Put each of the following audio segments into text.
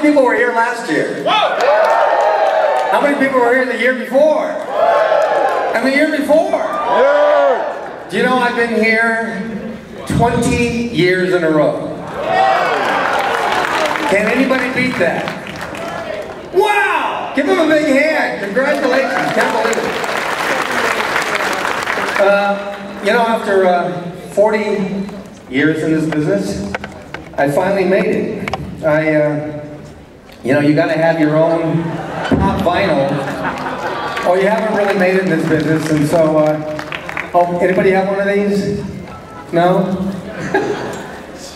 people were here last year? Whoa. How many people were here the year before? And the year before? Yeah. Do you know I've been here 20 years in a row? Can anybody beat that? Wow! Give them a big hand. Congratulations. Can't believe it. You know, after 40 years in this business, I finally made it. You know, you got to have your own pop vinyl, or you haven't really made it in this business. And so, oh, anybody have one of these? No?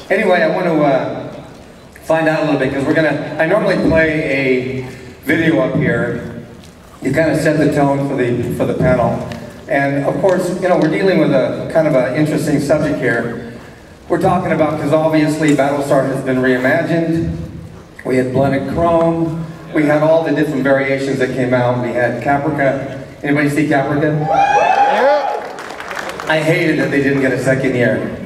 Anyway, I want to find out a little bit, because I normally play a video up here to kind of set the tone for the panel. And of course, you know, we're dealing with a kind of an interesting subject here. We're talking about, because obviously Battlestar has been reimagined. We had blended chrome. We had all the different variations that came out. We had Caprica. Anybody see Caprica? I hated that they didn't get a second year,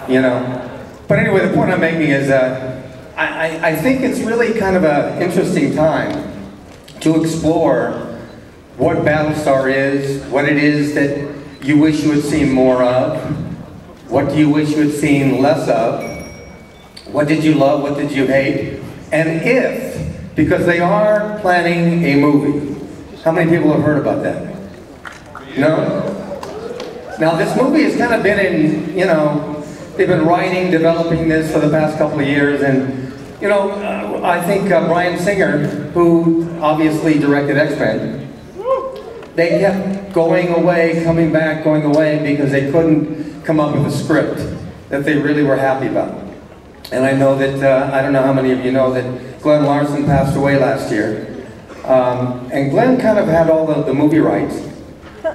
you know. But anyway, the point I'm making is I think it's really kind of an interesting time to explore what Battlestar is, what it is that you wish you had seen more of, what do you wish you had seen less of, what did you love, what did you hate, and if, because they are planning a movie. How many people have heard about that? No? Now this movie has kind of been in, you know, they've been writing, developing this for the past couple of years, and you know, I think Bryan Singer, who obviously directed X-Men, they kept going away, coming back, going away, because they couldn't come up with a script that they really were happy about. And I know that, I don't know how many of you know that Glenn Larson passed away last year. And Glenn kind of had all the movie rights.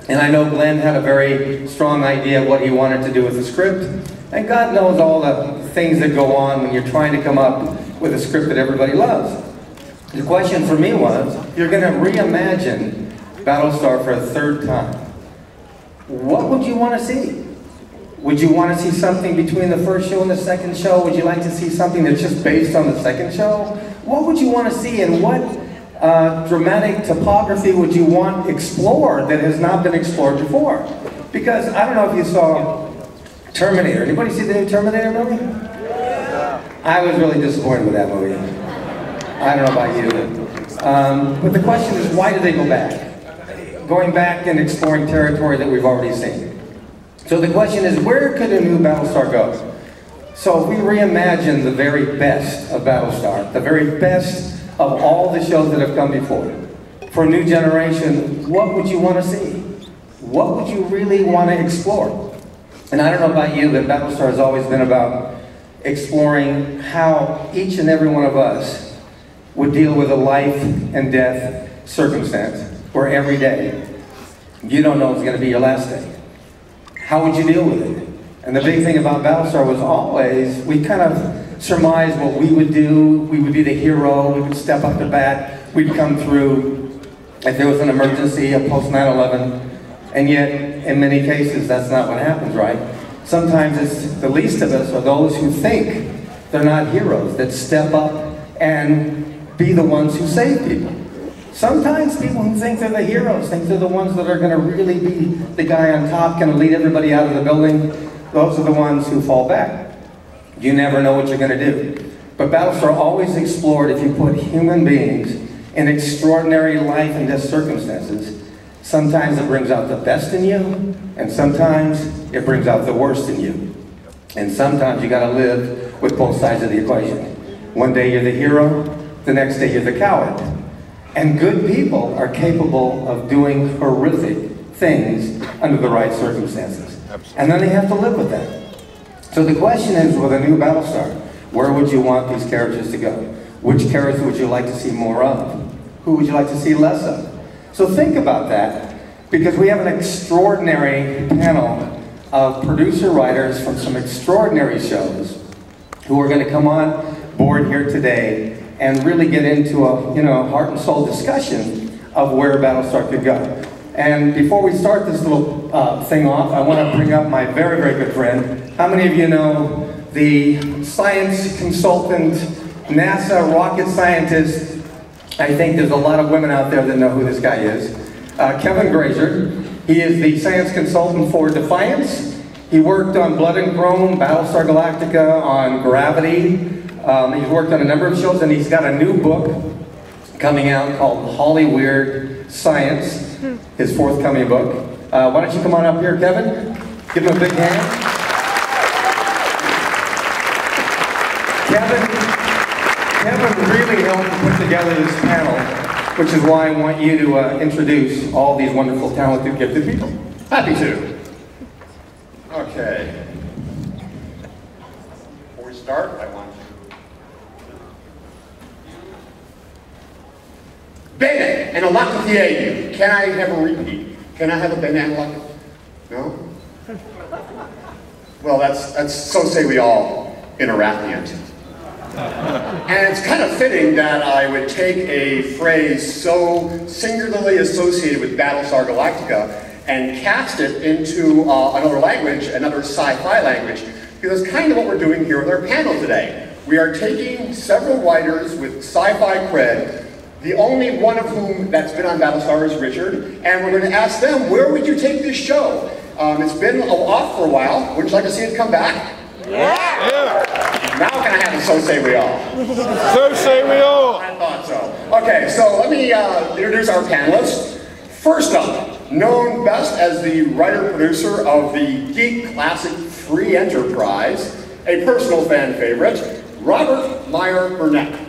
And I know Glenn had a very strong idea of what he wanted to do with the script. And God knows all the things that go on when you're trying to come up with a script that everybody loves. The question for me was, you're going to reimagine Battlestar for a third time. What would you want to see? Would you want to see something between the first show and the second show? Would you like to see something that's just based on the second show? What would you want to see, and what dramatic topography would you want explored that has not been explored before? Because I don't know if you saw Terminator. Anybody see the new Terminator movie? Yeah. I was really disappointed with that movie. I don't know about you. But the question is, why do they go back? Going back and exploring territory that we've already seen. So the question is, where could a new Battlestar go? So if we reimagine the very best of Battlestar, the very best of all the shows that have come before, for a new generation, what would you want to see? What would you really want to explore? And I don't know about you, but Battlestar has always been about exploring how each and every one of us would deal with a life and death circumstance, where every day you don't know it's going to be your last day. How would you deal with it? And the big thing about Battlestar was always, we kind of surmised what we would do. We would be the hero, we would step up to bat, we'd come through if there was an emergency, a post 9/11. And yet, in many cases, that's not what happens, right? Sometimes it's the least of us, or those who think they're not heroes, that step up and be the ones who save people. Sometimes people who think they're the heroes, think they're the ones that are going to really be the guy on top, going to lead everybody out of the building. Those are the ones who fall back. You never know what you're going to do. But Battlestar always explored, if you put human beings in extraordinary life and death circumstances, sometimes it brings out the best in you, and sometimes it brings out the worst in you. And sometimes you got to live with both sides of the equation. One day you're the hero, the next day you're the coward. And good people are capable of doing horrific things under the right circumstances. And then they have to live with that. So the question is, with a new Battlestar, where would you want these characters to go? Which characters would you like to see more of? Who would you like to see less of? So think about that, because we have an extraordinary panel of producer-writers from some extraordinary shows who are going to come on board here today and really get into a, you know, heart and soul discussion of where Battlestar could go. And before we start this little thing off, I want to bring up my very, very good friend. How many of you know the science consultant NASA rocket scientist. I think there's a lot of women out there that know who this guy is. Kevin Grazer. He is the science consultant for Defiance. He worked on Blood and Chrome, Battlestar Galactica, on Gravity. He's worked on a number of shows, and he's got a new book coming out called Hollyweird Science, his forthcoming book. Why don't you come on up here, Kevin? Give him a big hand. Kevin really helped put together this panel, which is why I want you to introduce all these wonderful, talented, gifted people. Happy to. Okay. Before we start, I want to... Bene, and Alacathieu. Can I have a repeat? Can I have a bene and Alacathieu? No? Well, that's so say we all in Arathnian. And it's kind of fitting that I would take a phrase so singularly associated with Battlestar Galactica and cast it into another language, another sci-fi language, because that's kind of what we're doing here with our panel today. We are taking several writers with sci-fi cred, the only one of whom that's been on Battlestar is Richard, and we're going to ask them, where would you take this show? It's been off for a while. Would you like to see it come back? Yeah! Now can I have a so say we all? So say we all! I thought so. Okay, so let me introduce our panelists. First up, known best as the writer-producer of the geek classic Free Enterprise, a personal fan favorite, Robert Meyer Burnett.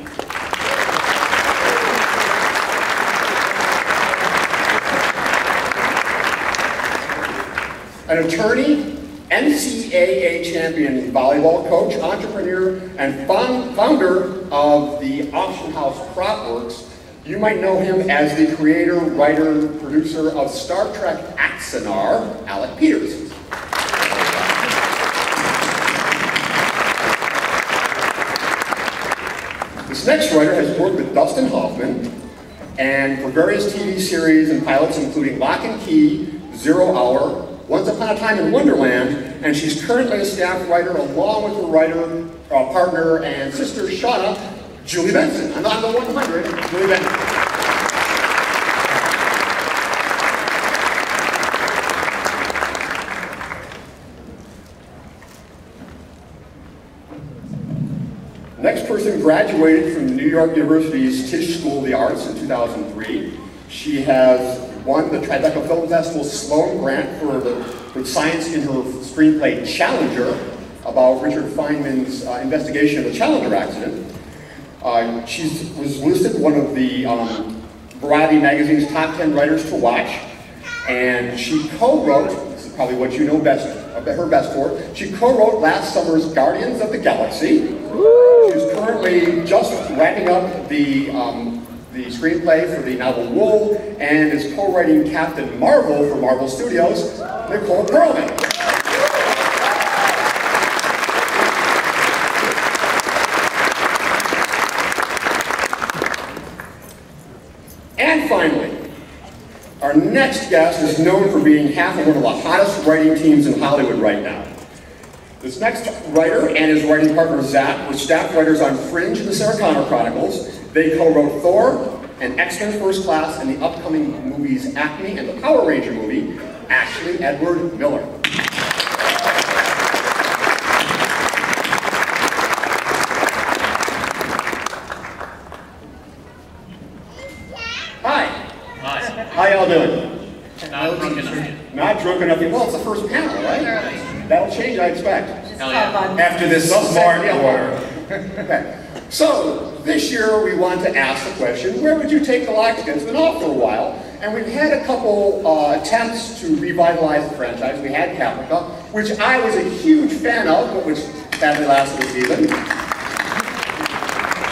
An attorney, NCAA champion volleyball coach, entrepreneur, and founder of the auction house Cropworks. You might know him as the creator, writer, producer of Star Trek Axanar, Alec Peters. This next writer has worked with Dustin Hoffman and for various TV series and pilots including Lock and Key, 0 Hour, Once Upon a Time in Wonderland, and she's currently a staff writer along with her writer, partner, and sister Shauna, Julie Benson. I'm on the 100, Julie Benson. Next person graduated from New York University's Tisch School of the Arts in 2003. She has won the Tribeca Film Festival Sloan Grant for science in her screenplay Challenger, about Richard Feynman's investigation of the Challenger accident. She was listed one of the Variety magazine's top 10 writers to watch, and she co-wrote, this is probably what you know best, her best for, she co-wrote last summer's Guardians of the Galaxy. She's currently just wrapping up the screenplay for the novel Wool, and is co-writing Captain Marvel for Marvel Studios, Nicole Perlman. And finally, our next guest is known for being half of one of the hottest writing teams in Hollywood right now. This next writer and his writing partner Zach were staff writers on Fringe and the Sarah Connor Chronicles. They co-wrote Thor and X-Men First Class and the upcoming movies Acme and the Power Ranger movie, Ashley Edward Miller. Hi. Hi. How y'all doing? Not drunk enough yet. Not drunk enough yet. Well, it's the first panel, right? That'll change, I expect. Hell yeah. After this smart order. Okay. So, this year we want to ask the question, where would you take Galactica? It's been off for a while, and we've had a couple attempts to revitalize the franchise. We had Caprica, which I was a huge fan of, but which sadly lasted a season.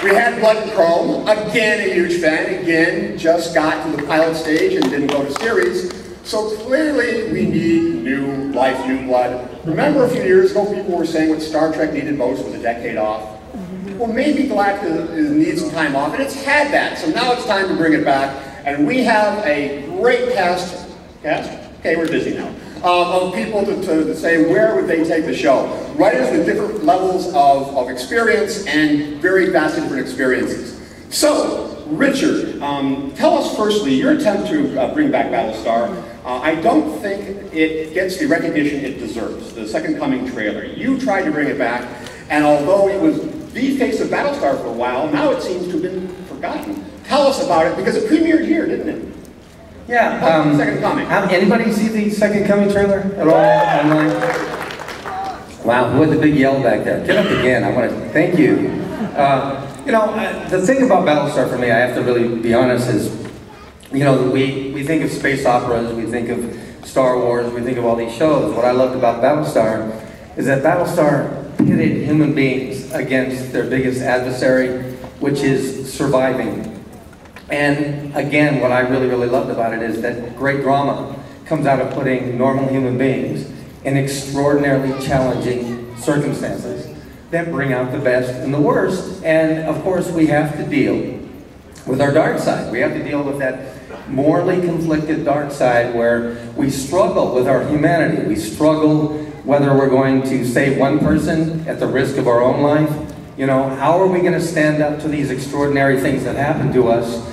We had Blood and Chrome, again a huge fan, again just got to the pilot stage and didn't go to series. So clearly we need new life, new blood. Remember a few years ago people were saying what Star Trek needed most was a decade off? Well, maybe Galactica needs some time off, and it's had that, so now it's time to bring it back. And we have a great cast? Okay, we're busy now. of people to say where would they take the show. Writers with different levels of experience and very vastly different experiences. So, Richard, tell us firstly, your attempt to bring back Battlestar, I don't think it gets the recognition it deserves, the Second Coming trailer. You tried to bring it back, and although it was the face of Battlestar for a while, now it seems to have been forgotten. Tell us about it, because it premiered here, didn't it? Yeah. Second Coming. Anybody see the Second Coming trailer at all online? Wow, who had the big yell back there? Get up again, I want to thank you. You know, the thing about Battlestar for me, I have to really be honest, is, you know, we think of space operas, we think of Star Wars, we think of all these shows. What I loved about Battlestar is that Battlestar pitted human beings against their biggest adversary, which is surviving. And again, what I really, really loved about it is that great drama comes out of putting normal human beings in extraordinarily challenging circumstances that bring out the best and the worst. And of course, we have to deal with our dark side. We have to deal with that morally conflicted dark side where we struggle with our humanity. We struggle whether we're going to save one person at the risk of our own life. You know, how are we going to stand up to these extraordinary things that happen to us?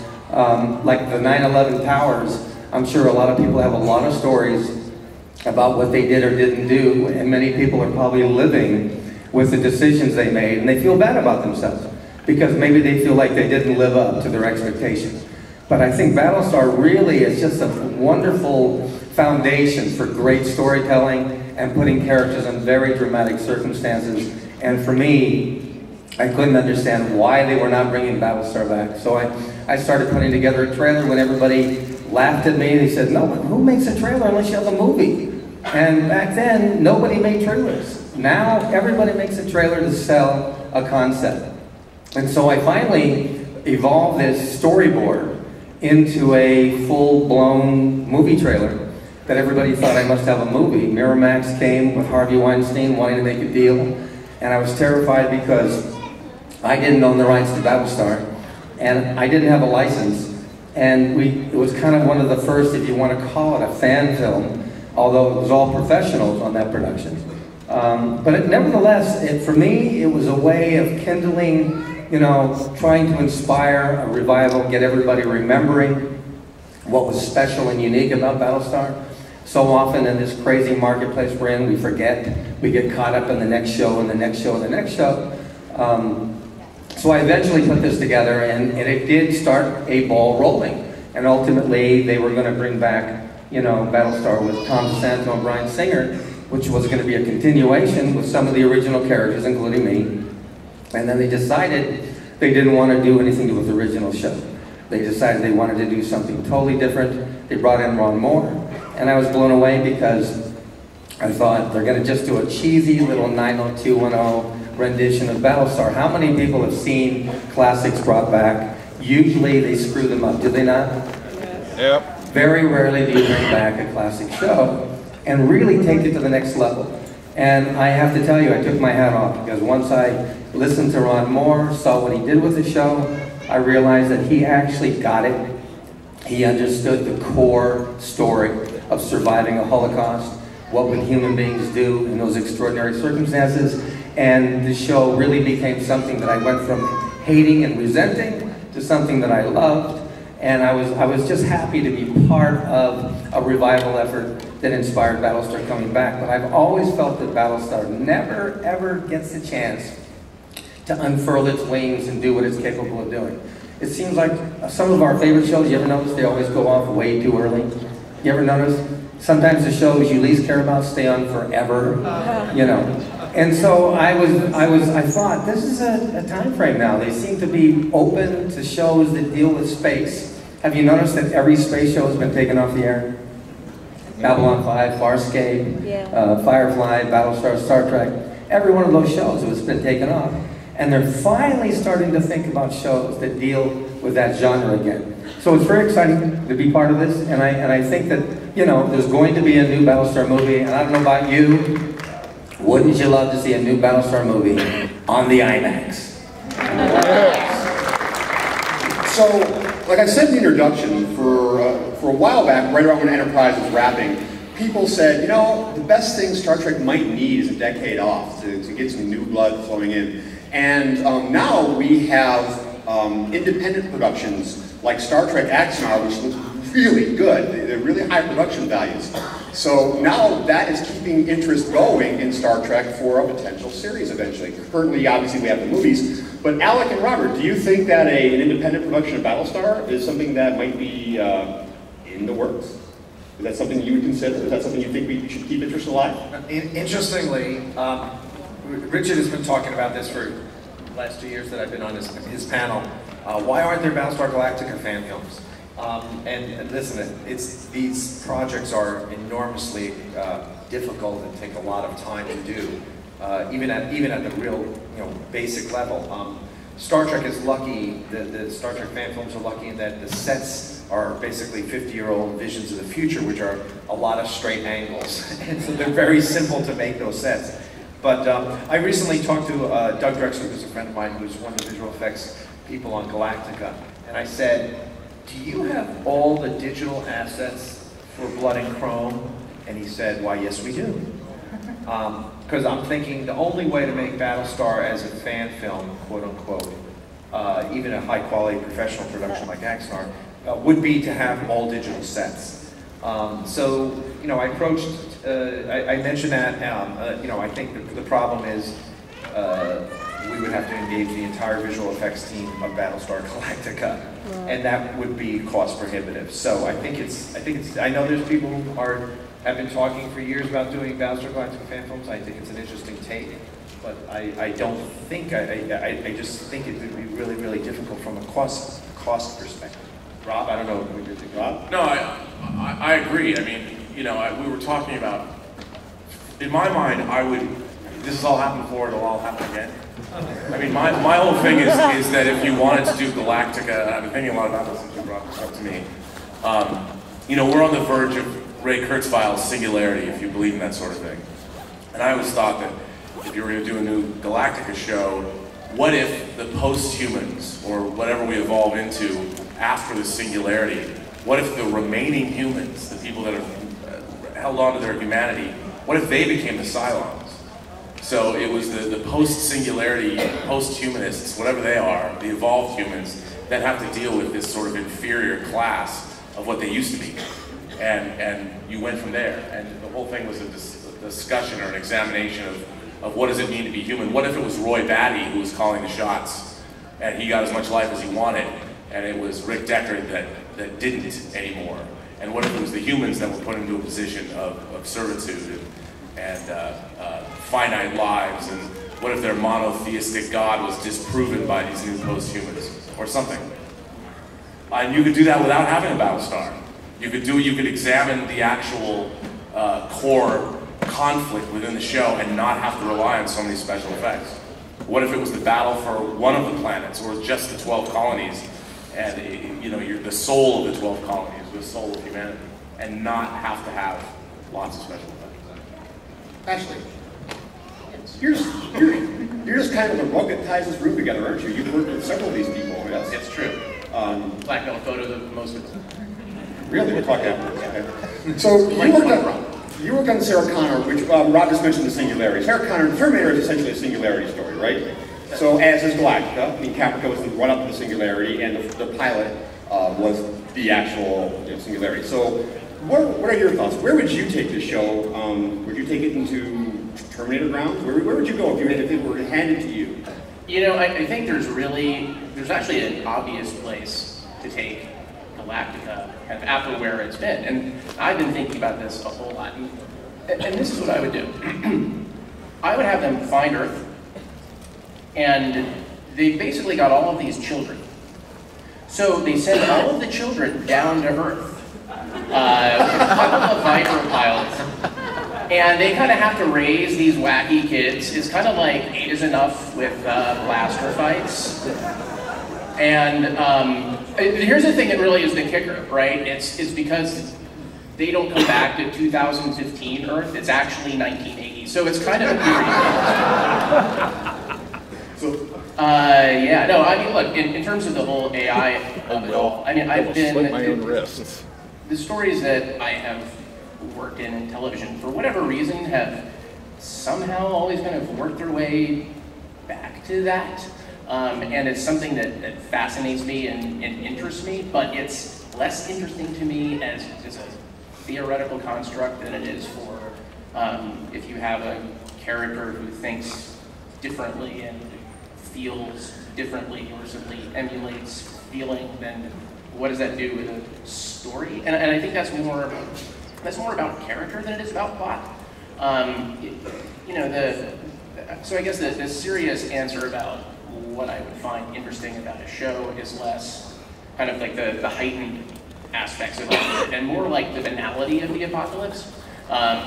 Like the 9/11 towers, I'm sure a lot of people have a lot of stories about what they did or didn't do, and many people are probably living with the decisions they made, and they feel bad about themselves because maybe they feel like they didn't live up to their expectations. But I think Battlestar really is just a wonderful foundation for great storytelling and putting characters in very dramatic circumstances. And for me, I couldn't understand why they were not bringing Battlestar back. So I started putting together a trailer when everybody laughed at me. They said, no, who makes a trailer unless you have a movie? And back then, nobody made trailers. Now, everybody makes a trailer to sell a concept. And so I finally evolved this storyboard into a full-blown movie trailer that everybody thought I must have a movie. Miramax came with Harvey Weinstein wanting to make a deal, and I was terrified because I didn't own the rights to Battlestar, and I didn't have a license, and it was kind of one of the first, if you want to call it a fan film, although it was all professionals on that production. But nevertheless, for me, it was a way of kindling, you know, trying to inspire a revival, get everybody remembering what was special and unique about Battlestar. So often in this crazy marketplace we're in, we forget, we get caught up in the next show and the next show and the next show. So I eventually put this together, and it did start a ball rolling. And ultimately, they were going to bring back, you know, Battlestar with Tom DeSanto and Bryan Singer, which was going to be a continuation with some of the original characters, including me. And then they decided they didn't want to do anything with the original show. They decided they wanted to do something totally different. They brought in Ron Moore, and I was blown away because I thought they're going to just do a cheesy little 90210 rendition of Battlestar. How many people have seen classics brought back? Usually they screw them up, do they not? Yep. Very rarely do you bring back a classic show and really take it to the next level. And I have to tell you, I took my hat off because once I listened to Ron Moore, saw what he did with the show, I realized that he actually got it. He understood the core story of surviving a Holocaust. What would human beings do in those extraordinary circumstances? And the show really became something that I went from hating and resenting to something that I loved. And I was just happy to be part of a revival effort that inspired Battlestar coming back. But I've always felt that Battlestar never, ever gets a chance to unfurl its wings and do what it's capable of doing. It seems like some of our favorite shows, you ever notice they always go off way too early? You ever notice? Sometimes the shows you least care about stay on forever, you know. And so I thought, this is a time frame now. They seem to be open to shows that deal with space. Have you noticed that every space show has been taken off the air? Babylon 5, Farscape, Firefly, Battlestar, Star Trek. Every one of those shows has been taken off. And they're finally starting to think about shows that deal with that genre again. So it's very exciting to be part of this, and I think that, you know, there's going to be a new Battlestar movie, and I don't know about you, wouldn't you love to see a new Battlestar movie on the IMAX? So, like I said in the introduction, for a while back, right around when Enterprise was wrapping, people said, you know, the best thing Star Trek might need is a decade off to get some new blood flowing in. And now we have independent productions like Star Trek Axanar, which looks really good. They're really high production values. So now that is keeping interest going in Star Trek for a potential series eventually. Currently, obviously, we have the movies. But Alec and Robert, do you think that an independent production of Battlestar is something that might be in the works? Is that something you would consider? Is that something you think we should keep interest alive? Interestingly, Richard has been talking about this for the last 2 years that I've been on his panel. Why aren't there Battlestar Galactica fan films? And listen, these projects are enormously difficult and take a lot of time to do, even at the real basic level. Star Trek is lucky. The Star Trek fan films are lucky in that the sets are basically 50-year-old visions of the future, which are a lot of straight angles, and so they're very simple to make those sets. But I recently talked to Doug Drexler, who's a friend of mine, who's one of the visual effects people on Galactica, and I said, do you have all the digital assets for Blood and Chrome? And he said, why, yes, we do. Because I'm thinking the only way to make Battlestar as a fan film, quote unquote, even a high quality professional production like Axanar, would be to have all digital sets. So, I approached, I mentioned that, I think the problem is we would have to engage the entire visual effects team of Battlestar Galactica, and that would be cost prohibitive. So I think I know there's people who have been talking for years about doing Battlestar Galactica fan films. I think it's an interesting take, but I don't think, I just think it would be really, really difficult from a cost perspective. Rob, I don't know what you think. Rob? No, I agree. I mean, we were talking about, in my mind, this has all happened before, it'll all happen again. I mean, my whole thing is that if you wanted to do Galactica, I've been thinking a lot about this since you brought this up to me. We're on the verge of Ray Kurzweil's singularity, if you believe in that sort of thing. And I always thought that if you were going to do a new Galactica show, what if the post-humans, or whatever we evolve into after the singularity, what if the remaining humans, the people that have held on to their humanity, what if they became the Cylons? So it was the post-singularity, post-humanists, whatever they are, the evolved humans, that have to deal with this sort of inferior class of what they used to be. And you went from there. And the whole thing was a discussion or an examination of what does it mean to be human. What if it was Roy Batty who was calling the shots, and he got as much life as he wanted, and it was Rick Deckard that didn't anymore? And what if it was the humans that were put into a position of servitude and finite lives, and what if their monotheistic God was disproven by these new post-humans, or something? And you could do that without having a Battlestar. You could examine the actual core conflict within the show and not have to rely on so many special effects. What if it was the battle for one of the planets, or just the 12 colonies, and you're the soul of the 12 colonies, the soul of humanity, and not have to have lots of special effects? Ashley, you're just kind of the rug that ties this room together, aren't you? You've worked with several of these people, yes? It's true. Blackmail photos of most of them. Really? We'll talk afterwards. Okay. So you worked on Sarah Connor, which Rob just mentioned the singularity. Sarah Connor, Terminator is essentially a singularity story, right? So as is Galactica, I mean, Caprica was the run-up to the singularity, and the pilot was the actual singularity. So what are your thoughts? Where would you take this show? Would you take it into Terminator grounds? Where would you go if it were handed to you? I think there's actually an obvious place to take Galactica after where it's been. And I've been thinking about this a whole lot. And this is what I would do. I would have them find Earth, and they basically got all of these children. So they send all of the children down to Earth, with a couple of Viper pilots, and they kind of have to raise these wacky kids. It's kind of like 8 is Enough with blaster fights. And here's the thing that really is the kicker, right? It's because they don't come back to 2015 Earth. It's actually 1980. So it's kind of a period. Yeah, no, I mean, look, in terms of the whole AI of it all, I mean, I've been, slit my own wrists. The stories that I have worked in television, for whatever reason, have somehow always kind of worked their way back to that. And it's something that fascinates me and interests me, but it's less interesting to me as a theoretical construct than it is for if you have a character who thinks differently and feels differently or simply emulates feeling, then what does that do with a story? And I think that's more about character than it is about plot. So I guess the serious answer about what I would find interesting about a show is less kind of like the heightened aspects of it, and more like the banality of the apocalypse,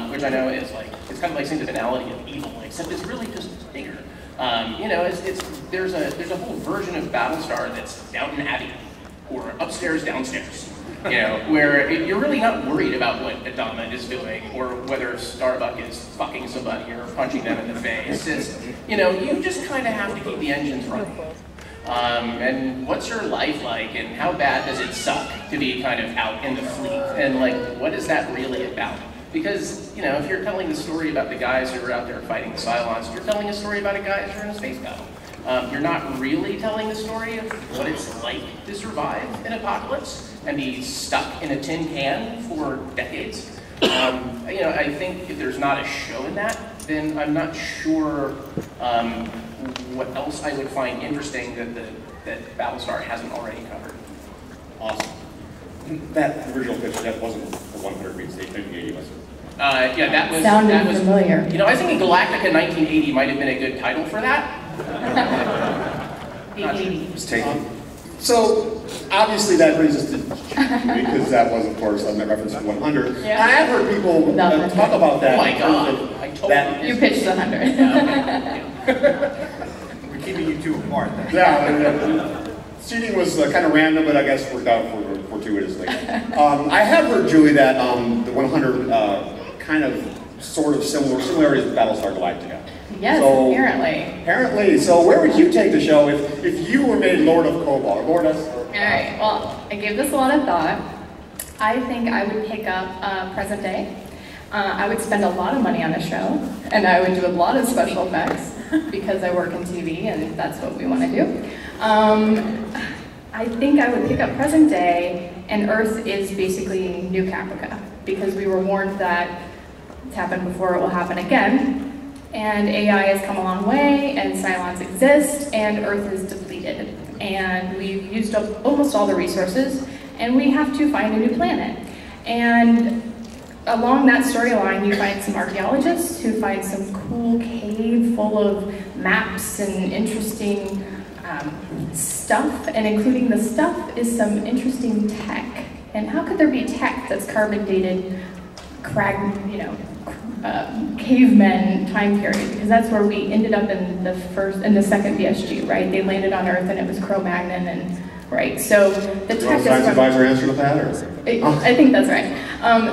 which I know is like, it's kind of like saying the banality of evil, except it's really just bigger. There's a whole version of Battlestar that's Downton Abbey, or upstairs, downstairs. Where you're really not worried about what Adama is doing, or whether Starbuck is fucking somebody or punching them in the face. It's, you just kind of have to keep the engines running. And what's your life like, and how bad does it suck to be kind of out in the fleet? And like, what is that really about? Because, if you're telling the story about the guys who are out there fighting the Cylons, you're telling a story about a guy who's in a space battle. You're not really telling the story of what it's like to survive an apocalypse and be stuck in a tin can for decades. I think if there's not a show in that, then I'm not sure what else I would find interesting that Battlestar hasn't already covered. Awesome. That original pitch, that wasn't for 100 Reads, 880, was it? Yeah, that was... Sounded familiar. I think in Galactica 1980 might have been a good title for that. 880. So, obviously that brings us to because that was, of course, my reference to 100. Yeah. I have heard people talk about that. Oh my God. I totally You pitched 100. We're keeping you two apart then. Yeah, seating was kind of random, but I guess worked out fortuitously. I have heard, Julie, that the 100 kind of sort of similarities with Battlestar Galactica. Yes, so, apparently. Apparently. So where would you take the show if you were made Lord of Cobalt? Alright, well, I gave this a lot of thought. I think I would pick up present day. I would spend a lot of money on a show, and I would do a lot of special effects because I work in TV and that's what we want to do. I think I would pick up present day, and Earth is basically New Caprica, because we were warned that it's happened before, it will happen again. And AI has come a long way, and Cylons exist, and Earth is depleted. And we've used up almost all the resources, and we have to find a new planet. And along that storyline, you find some archaeologists who find some cool cave full of maps and interesting stuff, and including the stuff is some interesting tech. And how could there be tech that's carbon dated, cavemen time period? Because that's where we ended up in the second VSG, right? They landed on Earth and it was Cro-Magnon, and right. So the tech is science advisor answer to that, or? I think that's right.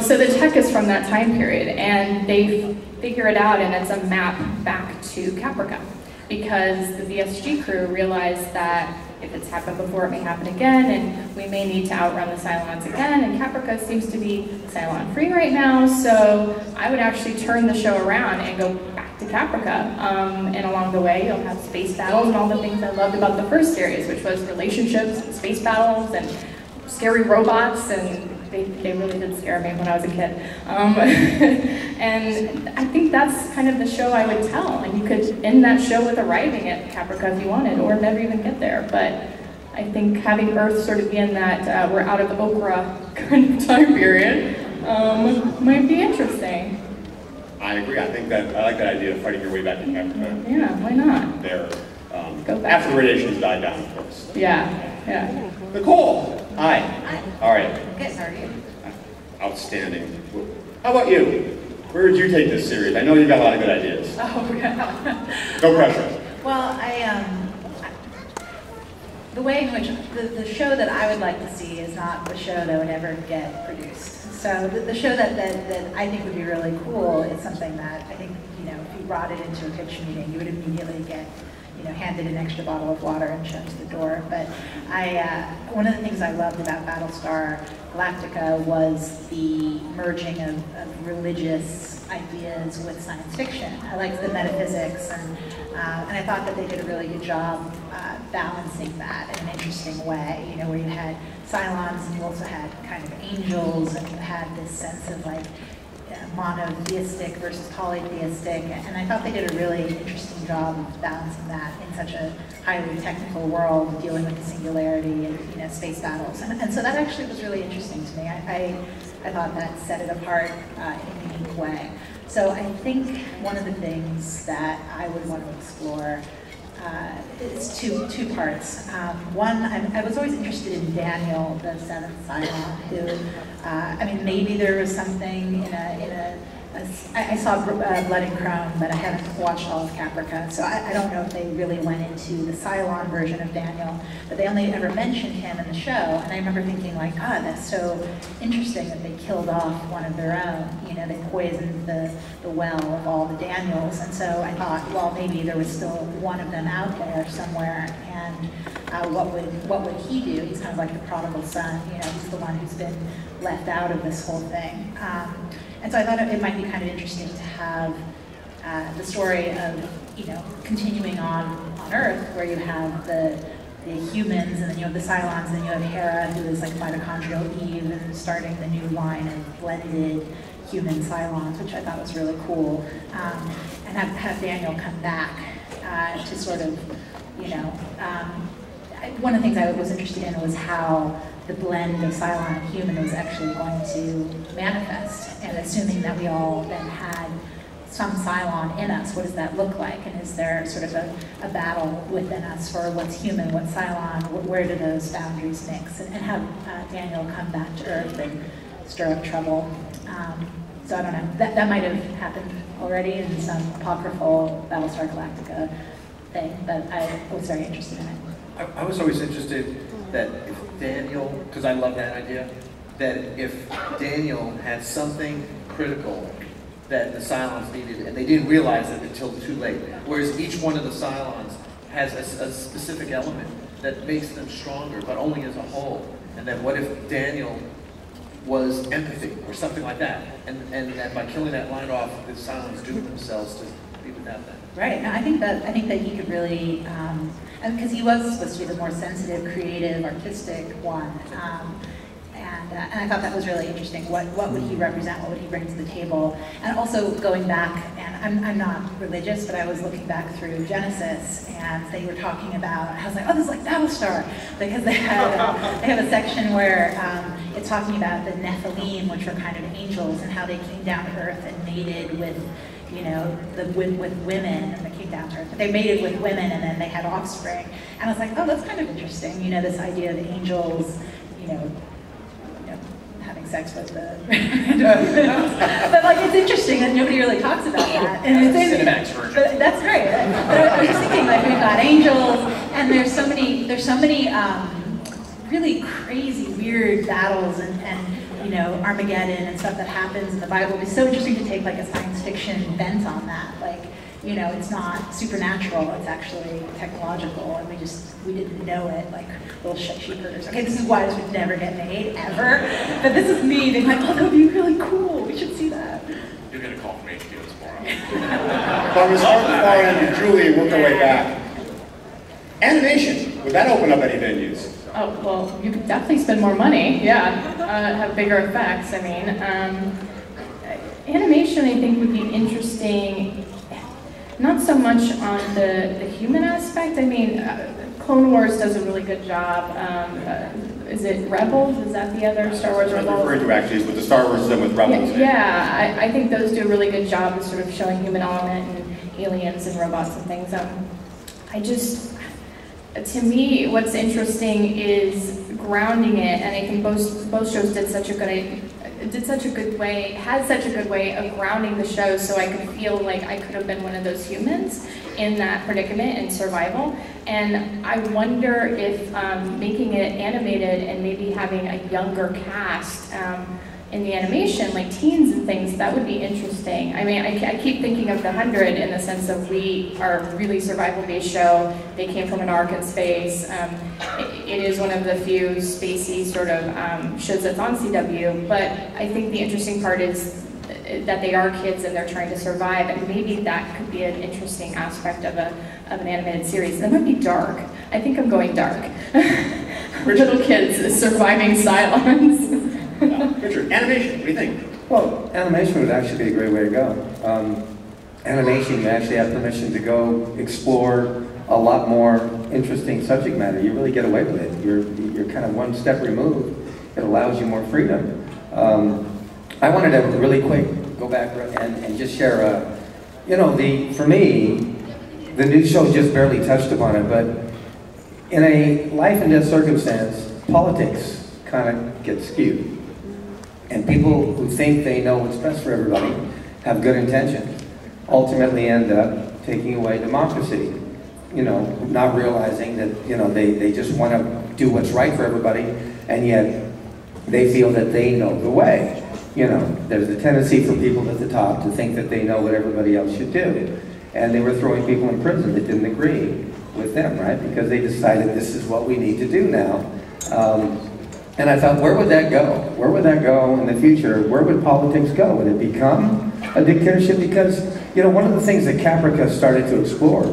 So the tech is from that time period, and they figure it out, and it's a map back to Caprica, because the VSG crew realized that if it's happened before, it may happen again, and we may need to outrun the Cylons again, and Caprica seems to be Cylon-free right now, so I would actually turn the show around and go back to Caprica, and along the way, you'll have space battles and all the things I loved about the first series, which was relationships, and space battles, and scary robots, and they really did scare me when I was a kid. And I think that's kind of the show I would tell. And you could end that show with arriving at Caprica if you wanted, or never even get there. But I think having Earth sort of be in that we're out of Okra kind of time period might be interesting. I agree. I like that idea of fighting your way back to Caprica. Yeah, why not? There. Go back. After the radiation has died down, of course. Yeah. Nicole. Hi. All right. Good, how are you? Outstanding. How about you? Where would you take this series? I know you've got a lot of good ideas. Oh, yeah. No pressure. Well, the way in which, the show that I would like to see is not the show that would ever get produced. So the show that I think would be really cool is something that I think, if brought it into a pitch meeting, you would immediately get handed an extra bottle of water and shown to the door. But one of the things I loved about Battlestar Galactica was the merging of religious ideas with science fiction. I liked the metaphysics, and I thought that they did a really good job balancing that in an interesting way, where you had Cylons and you also had kind of angels, and you had this sense of like monotheistic versus polytheistic, and I thought they did a really interesting job of balancing that in such a highly technical world, dealing with the singularity and space battles, and so that actually was really interesting to me. I thought that set it apart in a unique way. So I think one of the things that I would want to explore is two parts. One, I was always interested in Daniel, the seventh Cylon, who, maybe there was something I saw Blood and Chrome, but I haven't watched all of Caprica, so I don't know if they really went into the Cylon version of Daniel, but they only ever mentioned him in the show, and I remember thinking like, God, that's so interesting that they killed off one of their own. They poisoned the well of all the Daniels, and so I thought, well, maybe there was still one of them out there somewhere, and what would he do? He's kind of like the prodigal son, he's the one who's been left out of this whole thing. And so I thought it might be kind of interesting to have the story of, continuing on Earth, where you have the humans, and then you have the Cylons, and then you have Hera, who is like mitochondrial Eve, and starting the new line of blended human Cylons, which I thought was really cool. And have Daniel come back to sort of, one of the things I was interested in was how the blend of Cylon and human was actually going to manifest, and assuming that we all then had some Cylon in us, what does that look like? And is there sort of a battle within us for what's human, what's Cylon, where do those boundaries mix? And have Daniel come back to Earth and stir up trouble. So I don't know, that might have happened already in some apocryphal Battlestar Galactica thing, but I was very interested in it. I was always interested that if Daniel, because I love that idea, that if Daniel had something critical that the Cylons needed, and they didn't realize it until too late, whereas each one of the Cylons has a specific element that makes them stronger, but only as a whole. And then what if Daniel was empathy or something like that, and by killing that line off, the Cylons doomed themselves to be without that. Right. No, I think that he could really, because he was supposed to be the more sensitive, creative, artistic one, and I thought that was really interesting. What would he represent? What would he bring to the table? And also going back, and I'm not religious, but I was looking back through Genesis, and they were talking about. I was like, oh, this is like Battlestar, because they have a section where it's talking about the Nephilim, which were kind of angels, and how they came down to Earth and mated with, with women, and they came down to Earth. But they mated with women, and then they had offspring. And I was like, oh, that's kind of interesting. This idea of the angels, having sex with the but like it's interesting that nobody really talks about that. And it's Cinemax version. But that's great. But I was just thinking, like, we've got angels, and there's so many really crazy, weird battles and Armageddon and stuff that happens in the Bible. It'd be so interesting to take like a science fiction bent on that. Like, it's not supernatural, it's actually technological, and we didn't know it, like little sheep herders. Okay, this is why this would never get made, ever. But this is me being like, oh, that would be really cool, we should see that. You'll get a call from HBO tomorrow. From the start far end to Julie and work our way back. Animation, would that open up any venues? Oh, well, you could definitely spend more money, yeah, have bigger effects. I mean, animation I think would be interesting, not so much on the human aspect. I mean, Clone Wars does a really good job. Is it Rebels? Is that the other Star Wars Rebels? I'm referring to actually is with the Star Wars and with Rebels. Yeah, I think those do a really good job of sort of showing human element and aliens and robots and things. To me, what's interesting is grounding it, and I think both shows had such a good way of grounding the show, so I could feel like I could have been one of those humans in that predicament and survival. And I wonder if making it animated and maybe having a younger cast in the animation, like teens and things, that would be interesting. I mean, I keep thinking of The 100 in the sense of we are a really survival-based show. They came from an ark in space. It is one of the few spacey sort of shows that's on CW, but I think the interesting part is that they are kids and they're trying to survive, and maybe that could be an interesting aspect of an animated series. That might be dark. I think I'm going dark. Little kids surviving Cylons. Richard, animation, what do you think? Well, animation would actually be a great way to go. Animation, you actually have permission to go explore a lot more interesting subject matter. You really get away with it. You're kind of one step removed. It allows you more freedom. I wanted to really quick go back and just share, you know, for me, the new show just barely touched upon it, but in a life and death circumstance, politics kind of get skewed. And people who think they know what's best for everybody have good intentions, ultimately end up taking away democracy. You know, not realizing that, you know, they just want to do what's right for everybody, and yet they feel that they know the way. You know, there's a tendency for people at the top to think that they know what everybody else should do. And they were throwing people in prison that didn't agree with them, right? Because they decided this is what we need to do now. And I thought, where would that go? Where would that go in the future? Where would politics go? Would it become a dictatorship? Because, you know, one of the things that Caprica started to explore,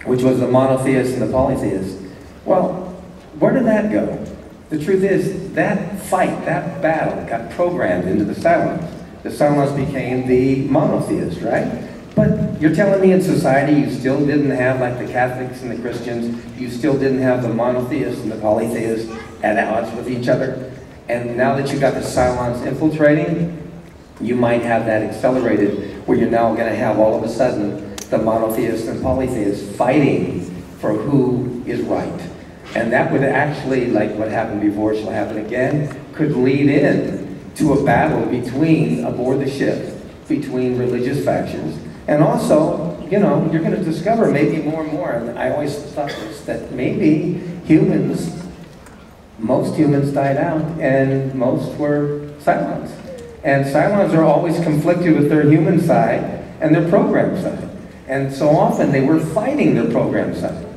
which was the monotheist and the polytheist, well, where did that go? The truth is, that fight, that battle got programmed into the Cylons. The Cylons became the monotheists, right? But you're telling me in society you still didn't have, like the Catholics and the Christians, you still didn't have the monotheists and the polytheists at odds with each other? And now that you've got the Cylons infiltrating, you might have that accelerated, where you're now going to have all of a sudden the monotheists and polytheists fighting for who is right. And that would actually, like what happened before shall happen again, could lead in to a battle between, aboard the ship, between religious factions. And also, you know, you're going to discover maybe more and more, and I always thought this, that maybe humans, most humans died out, and most were Cylons. And Cylons are always conflicted with their human side and their program side. And so often they were fighting their program side.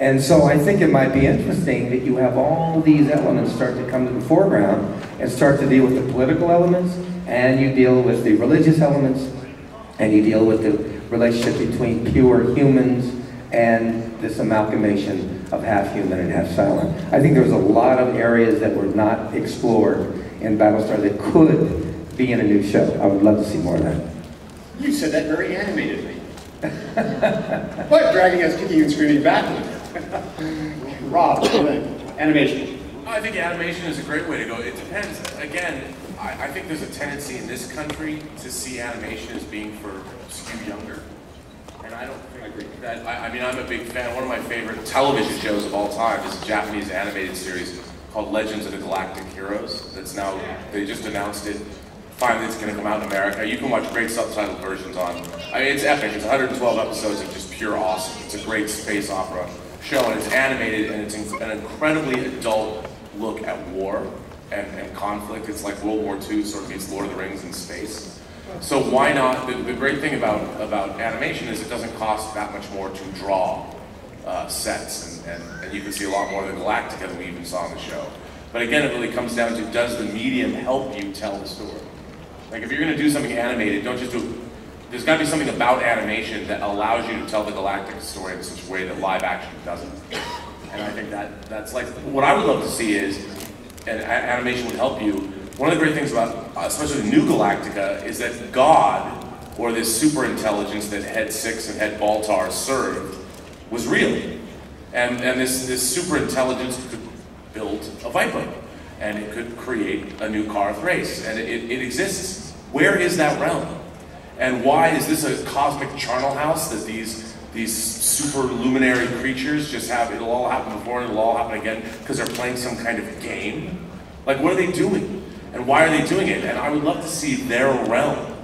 And so I think it might be interesting that you have all these elements start to come to the foreground and start to deal with the political elements, and you deal with the religious elements, and you deal with the relationship between pure humans and this amalgamation of half human and half Cylon. I think there's a lot of areas that were not explored in Battlestar that could be in a new show. I would love to see more of that. You said that very animatedly. But dragging us kicking and screaming backwards. Rob, what do you think? Animation. I think animation is a great way to go. It depends. Again, I think there's a tendency in this country to see animation as being for skew younger. And I don't think that, I mean, I'm a big fan. One of my favorite television shows of all time is a Japanese animated series called Legends of the Galactic Heroes. That's now, they just announced it. Finally, it's going to come out in America. You can watch great subtitled versions on. I mean, it's epic. It's 112 episodes of just pure awesome. It's a great space opera show, and it's animated, and it's an incredibly adult look at war and conflict. It's like World War II sort of meets Lord of the Rings in space. So why not? The great thing about animation is it doesn't cost that much more to draw sets, and you can see a lot more than Galactica than we even saw in the show. But again, it really comes down to, does the medium help you tell the story? Like, if you're going to do something animated, don't just do. There's got to be something about animation that allows you to tell the Galactic story in such a way that live action doesn't. And I think that's like, what I would love to see is, and animation would help you. One of the great things about, especially the new Galactica, is that God, or this super intelligence that Head 6 and Head Baltar served, was real. And this super intelligence could build a Viper, and it could create a new Karth race, and it exists. Where is that realm? And why is this a cosmic charnel house that these super luminary creatures just have? It'll all happen before and it'll all happen again because they're playing some kind of game? Like, what are they doing? And why are they doing it? And I would love to see their realm.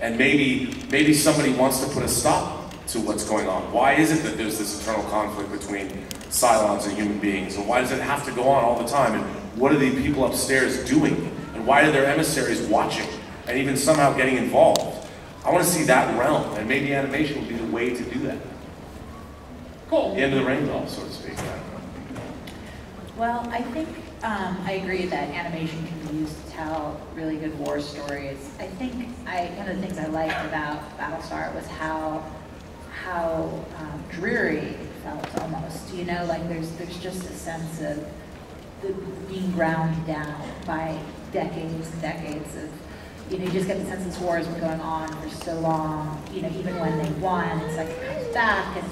And maybe somebody wants to put a stop to what's going on. Why is it that there's this eternal conflict between Cylons and human beings? And why does it have to go on all the time? And what are the people upstairs doing? And why are there emissaries watching and even somehow getting involved? I want to see that realm, and maybe animation will be the way to do that. Cool. The end of the rainbow, so to speak. Well, I think I agree that animation can be used to tell really good war stories. I think one of the things I liked about Battlestar was how dreary it felt almost. You know, like there's just a sense of being ground down by decades and decades of, you know, you just get the sense this war has been going on for so long. You know, even when they won, it's like it comes back, and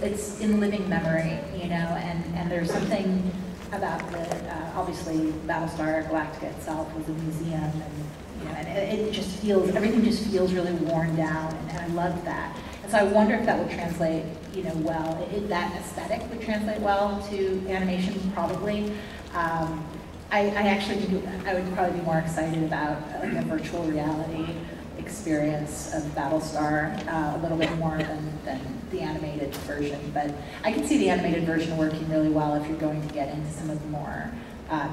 it's in living memory. You know, and there's something about the obviously Battlestar Galactica itself was a museum, and you know, and it just feels, everything just feels really worn down, and I loved that. And so I wonder if that would translate, you know, well. That aesthetic would translate well to animation, probably. I actually think I would probably be more excited about like a virtual reality experience of Battlestar, a little bit more than the animated version. But I can see the animated version working really well if you're going to get into some of the more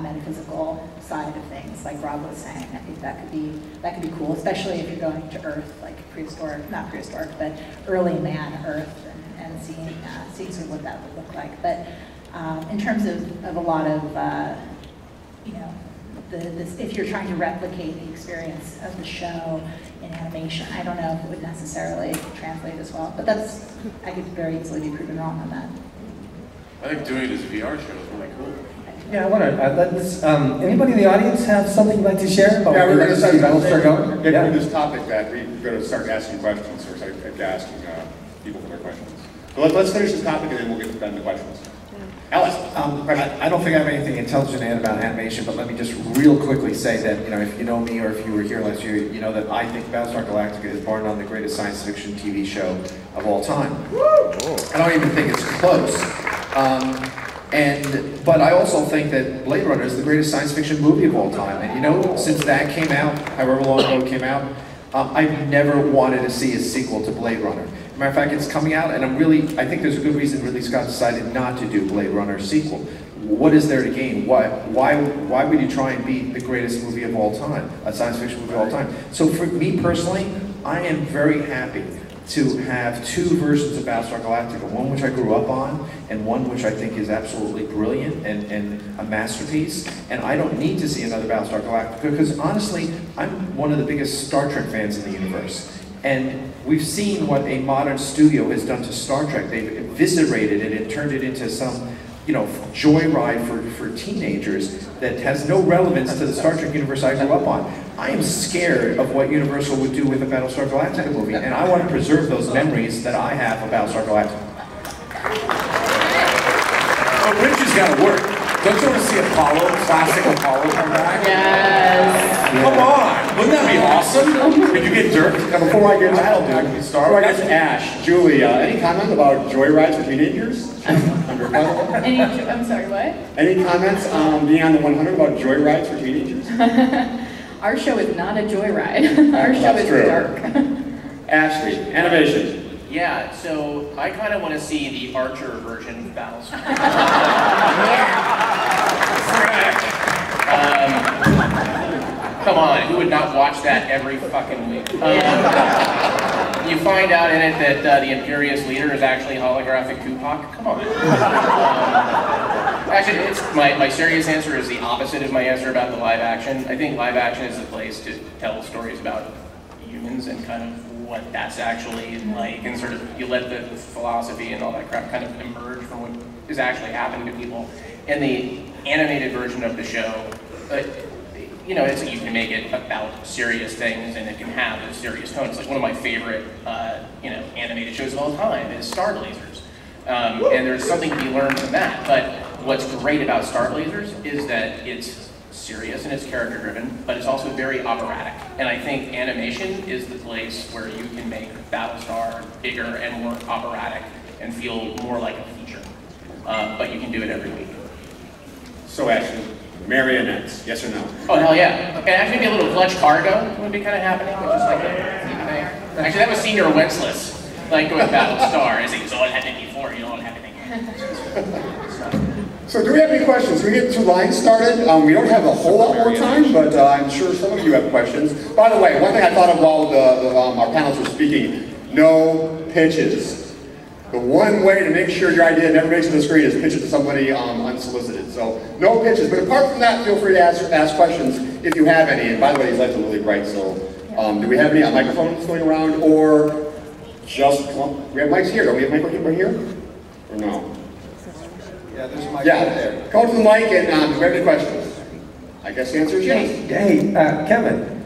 metaphysical side of things, like Rob was saying. I think that could be cool, especially if you're going to Earth, like prehistoric, not prehistoric, but early man Earth, and seeing sort of what that would look like. But in terms of a lot of you know, if you're trying to replicate the experience of the show in animation, I don't know if it would necessarily translate as well. But I could very easily be proven wrong on that. I think doing it as a VR show is really cool. Yeah, I wonder, anybody in the audience have something you'd like to share about Yeah, we're going to start Battlestar going? get through this topic that we're going to start asking questions, or start asking people for their questions. So let's finish this topic and then we'll get to the questions. Alice, I don't think I have anything intelligent to add about animation, but let me just real quickly say that, you know, if you know me or if you were here last year, you know that I think Battlestar Galactica is bar none the greatest science fiction TV show of all time. I don't even think it's close. But I also think that Blade Runner is the greatest science fiction movie of all time. And you know, since that came out, however long ago it came out, I've never wanted to see a sequel to Blade Runner. Matter of fact, it's coming out, and I think there's a good reason Ridley Scott decided not to do Blade Runner sequel. What is there to gain? Why would you try and beat the greatest movie of all time, a science fiction movie of all time? So for me personally, I am very happy to have two versions of Battlestar Galactica, one which I grew up on, and one which I think is absolutely brilliant and a masterpiece. And I don't need to see another Battlestar Galactica, because honestly, I'm one of the biggest Star Trek fans in the universe. And we've seen what a modern studio has done to Star Trek. They've eviscerated it and turned it into some, you know, joyride for teenagers that has no relevance to the Star Trek universe I grew up on. I am scared of what Universal would do with a Battlestar Galactica movie, and I want to preserve those memories that I have of Battlestar Galactica. But Rich has got to work. Don't you want to see classic Apollo come back? Yes. Come on! Wouldn't that be awesome? If you get dirt, before I get to Star Wars, Ash, Julie, any comment about joyrides with teenagers? I'm sorry, what? Any comments beyond the 100 about joyrides for teenagers? Our show is not a joyride. Our show is dark. Ashley, animation. Yeah, so I kind of want to see the Archer version of Battlestar. Come on, who would not watch that every fucking week? You find out in it that the Imperious leader is actually holographic Tupac. Come on. Actually, my serious answer is the opposite of my answer about the live action. I think live action is the place to tell stories about humans and kind of what that's actually like, and sort of you let the philosophy and all that crap kind of emerge from what is actually happening to people. In the animated version of the show, you know, you can make it about serious things and it can have a serious tone. It's like one of my favorite, you know, animated shows of all time is Star Blazers. And there's something to be learned from that. But what's great about Star Blazers is that it's serious and it's character driven, but it's also very operatic. And I think animation is the place where you can make Battlestar bigger and more operatic and feel more like a feature. But you can do it every week. So Ashley, marionettes, yes or no? Oh, hell yeah. And actually maybe a little clutch cargo would be kind of happening, which is like a thing. Actually, that was Senior Wensless, like going Battlestar, as he goes, oh, it had it before, you don't have anything. So do we have any questions? We get 2 lines started. We don't have a whole lot more time, but I'm sure some of you have questions. By the way, one thing I thought of while our panelists were speaking, no pitches. The one way to make sure your idea never makes it to the screen is pitch it to somebody unsolicited. So no pitches, but apart from that, feel free to ask questions if you have any. And by the way, these lights are really bright, so do we have any microphones going around, or just come up? We have mics here, don't we have mics right here? Or no? Yeah, there's a mic Yeah, there. come to the mic and do we have any questions? I guess the answer is yes. Hey, Kevin,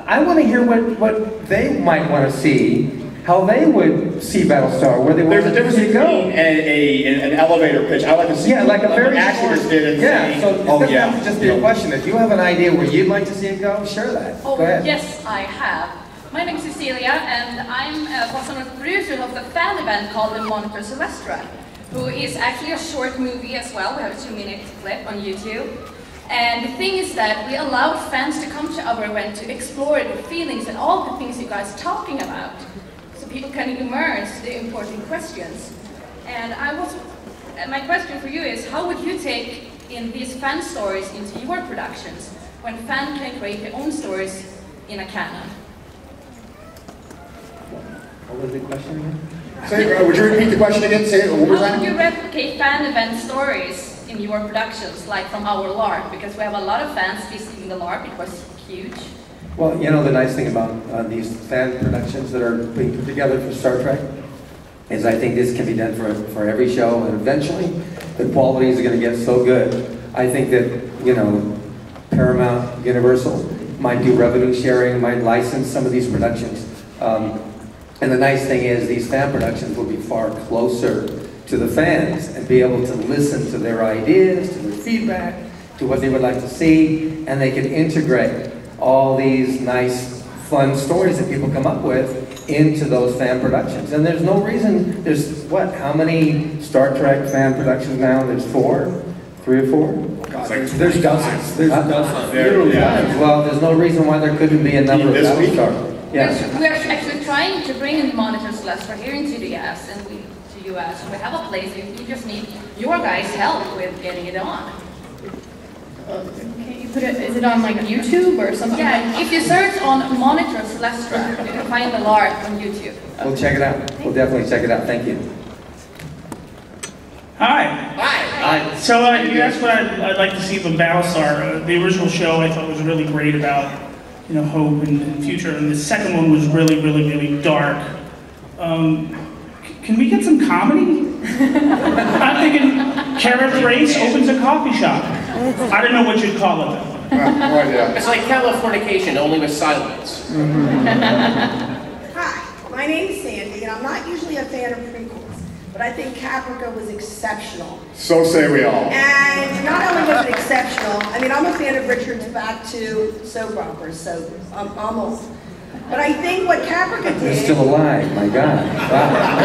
I want to hear what they might want to see, how they would see Battlestar, where they want There's a to difference see it go. between an elevator pitch. I like to see Yeah, like a very activist did and yeah, say, so it doesn't have to just be a question. If you have an idea where you'd like to see it go, share that. Oh, Go ahead. yes, I have. My name is Cecilia, and I'm one of the producers of the fan event called The Monitor Celestra, who is actually a short movie as well. We have a 2-minute clip on YouTube. And the thing is that we allowed fans to come to our event to explore the feelings and all the things you guys are talking about, so people can immerse the important questions. And my question for you is, how would you take in these fan stories into your productions when fans can create their own stories in a canon? What was the question again? would you repeat the question again? Say it one more How time. would you replicate fan event stories in your productions, like from our LARP? Because we have a lot of fans visiting the LARP. It was huge. Well, you know, the nice thing about these fan productions that are being put together for Star Trek is I think this can be done for every show, and eventually the quality is going to get so good. I think that, you know, Paramount, Universal might do revenue sharing, might license some of these productions. And the nice thing is these fan productions will be far closer to the fans and be able to listen to their ideas, to their feedback, to what they would like to see, and they can integrate all these nice, fun stories that people come up with into those fan productions. And there's no reason, there's what, how many Star Trek fan productions now? There's 4? 3 or 4? There's dozens. There's dozens. Literally dozens. Well, there's no reason why there couldn't be a number of Battlestar. Yeah. We're actually trying to bring in Monitor Celestra here into the US, and to US. We have a place. We just need your guys' help with getting it on. Can you put it, is it on like YouTube or something? Yeah, if you search on Monitor Celestra, you can find the LARP on YouTube. We'll check it out. We'll definitely check it out. Thank you. Hi. Hi. So you asked what I'd like to see from Battlestar. The original show I thought was really great about, you know, hope and future, and the second one was really, really, really dark. Can we get some comedy? I'm thinking Carrot Race opens a coffee shop. I don't know what you'd call it though. No idea. It's like Californication, only with silence. Hi, my name's Sandy, and I'm not usually a fan of prequels, but I think Caprica was exceptional. So say we all. And not only was it exceptional, I mean, I'm a fan of Richard's back to soap operas, so almost. But I think what Caprica They're did... still alive, my God. Wow.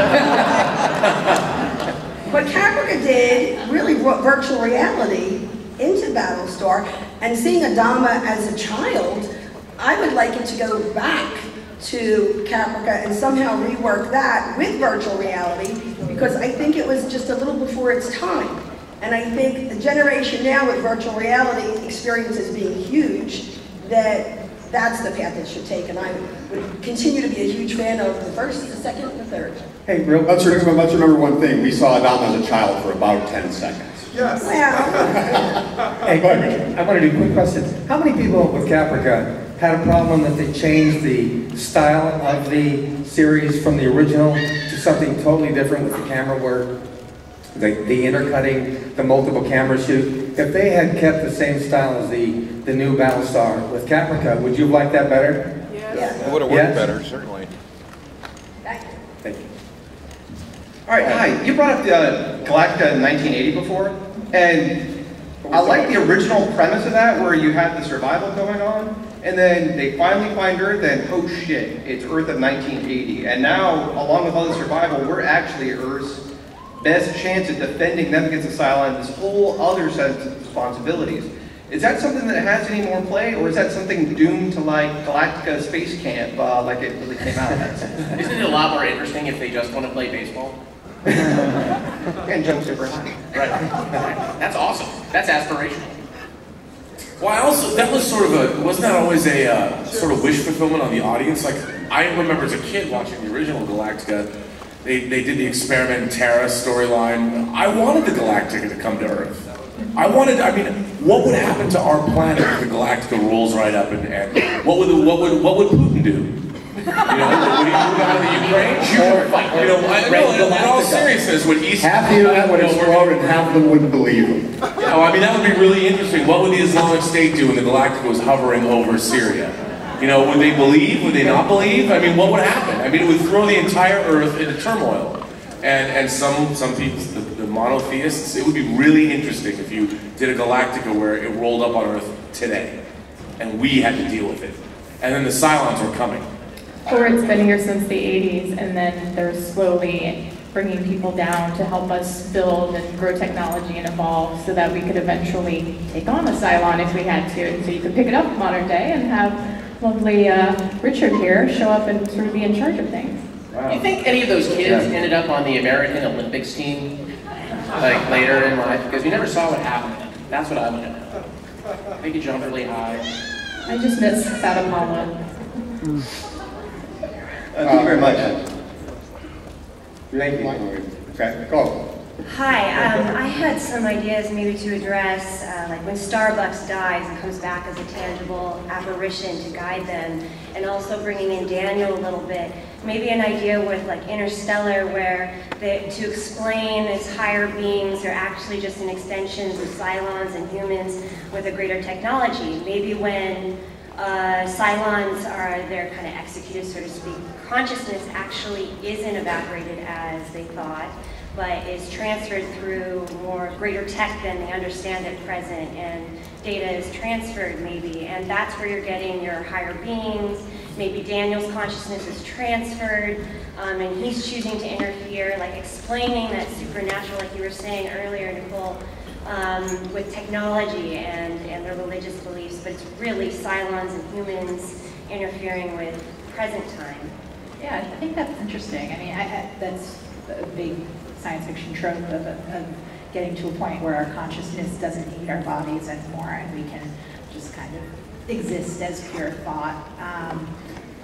What Caprica did really brought virtual reality into Battlestar, and seeing Adama as a child, I would like it to go back to Caprica and somehow rework that with virtual reality, because I think it was just a little before its time. And I think the generation now with virtual reality experiences being huge, that's the path it should take, and I would continue to be a huge fan of the first, the second, and the third. Hey, let's remember one thing. We saw Adama as a child for about 10 seconds. Yes. Well. Hey, I want to do a quick question. How many people with Caprica had a problem that they changed the style of the series from the original to something totally different with the camera work, the intercutting, the multiple camera shoot? If they had kept the same style as the new Battlestar with Caprica, would you have liked that better? Yes. It would have worked better, certainly. Thank you. All right, hi. You brought up Galactica in 1980 before, and I like the original premise of that, where you had the survival going on, and then they finally find Earth, and oh shit, it's Earth of 1980. And now, along with all the survival, we're actually Earth's best chance at defending them against the Cylon, this whole other set of responsibilities. Is that something that has any more play, or is that something doomed to like Galactica Space Camp, like it really came out as? Isn't it a lot more interesting if they just want to play baseball? And and jump super high. Right. That's awesome. That's aspirational. Well, that was sort of wasn't that always a sort of wish fulfillment on the audience? Like, I remember as a kid watching the original Galactica, they did the Experiment Terra storyline. I wanted the Galactica to come to Earth. I mean, what would happen to our planet if the Galactica rolls right up and what would Putin do? You know, would he move out of the Ukraine? You know, in all seriousness, would East half the internet would explode and half of them wouldn't believe him. Yeah, well, I mean, that would be really interesting. What would the Islamic State do when the Galactica was hovering over Syria? You know, would they believe? Would they not believe? I mean, what would happen? I mean, it would throw the entire Earth into turmoil. And some people, the monotheists, it would be really interesting if you did a Galactica where it rolled up on Earth today, and we had to deal with it. And then the Cylons were coming. Or it's been here since the 80s, and then they're slowly bringing people down to help us build and grow technology and evolve so that we could eventually take on a Cylon if we had to. And so you could pick it up modern day and have lovely Richard here show up and sort of be in charge of things. Wow. Do you think any of those kids ended up on the American Olympics team, like later in life? Because we never saw what happened to them. That's what I want to know. They could jump really high. I just miss that Apollo. Thank you very much. Thank you. Okay, go. Hi, I had some ideas maybe to address, like when Starbucks dies and comes back as a tangible apparition to guide them, and also bringing in Daniel a little bit. Maybe an idea with like Interstellar where to explain as higher beings are actually just an extensions of Cylons and humans with a greater technology. Maybe when Cylons are, they're kind of executed, so to speak, consciousness actually isn't evaporated as they thought, but is transferred through more greater tech than they understand at present, and data is transferred maybe, and that's where you're getting your higher beings. Maybe Daniel's consciousness is transferred, and he's choosing to interfere, like explaining that supernatural, like you were saying earlier, Nicole, with technology and their religious beliefs, but it's really Cylons and humans interfering with present time. Yeah, I think that's interesting. I mean, that's a big science fiction trope of getting to a point where our consciousness doesn't need our bodies anymore, and we can just kind of exist as pure thought.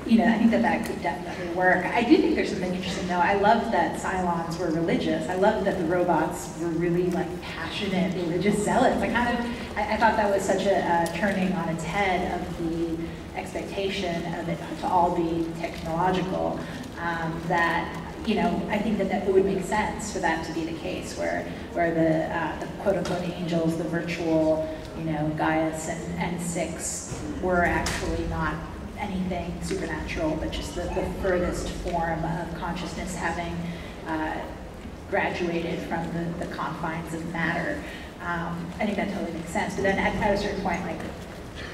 You know, I think that could definitely work. I do think there's something interesting though. I loved that Cylons were religious. I loved that the robots were really like passionate religious zealots. I thought that was such a turning on its head of the expectation of it to all be technological, that, you know, I think that it would make sense for that to be the case, where the quote-unquote angels, the virtual, you know, Gaius and Six were actually not anything supernatural, but just the furthest form of consciousness having graduated from the confines of matter. I think that totally makes sense. But then at a certain point, like,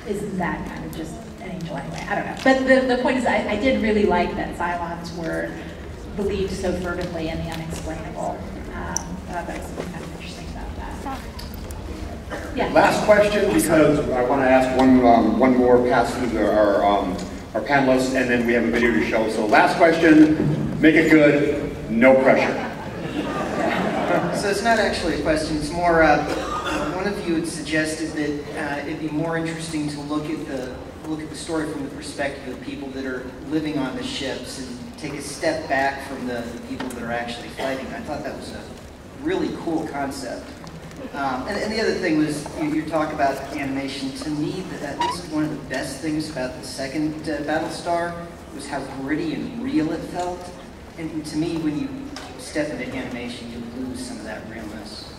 isn't that kind of just an angel anyway? I don't know. But the point is, I did really like that Cylons were believed so fervently in the unexplainable. I thought that was something kind of interesting about that. Yeah. Last question, because I want to ask one more pass through our panelists, and then we have a video to show. So last question, make it good, no pressure. So it's not actually a question, it's more, one of you had suggested that it'd be more interesting to look at the story from the perspective of the people that are living on the ships and take a step back from the people that are actually fighting. I thought that was a really cool concept. And the other thing was, you talk about animation. To me, at least one of the best things about the second Battlestar was how gritty and real it felt. And to me, when you step into animation, you lose some of that realness.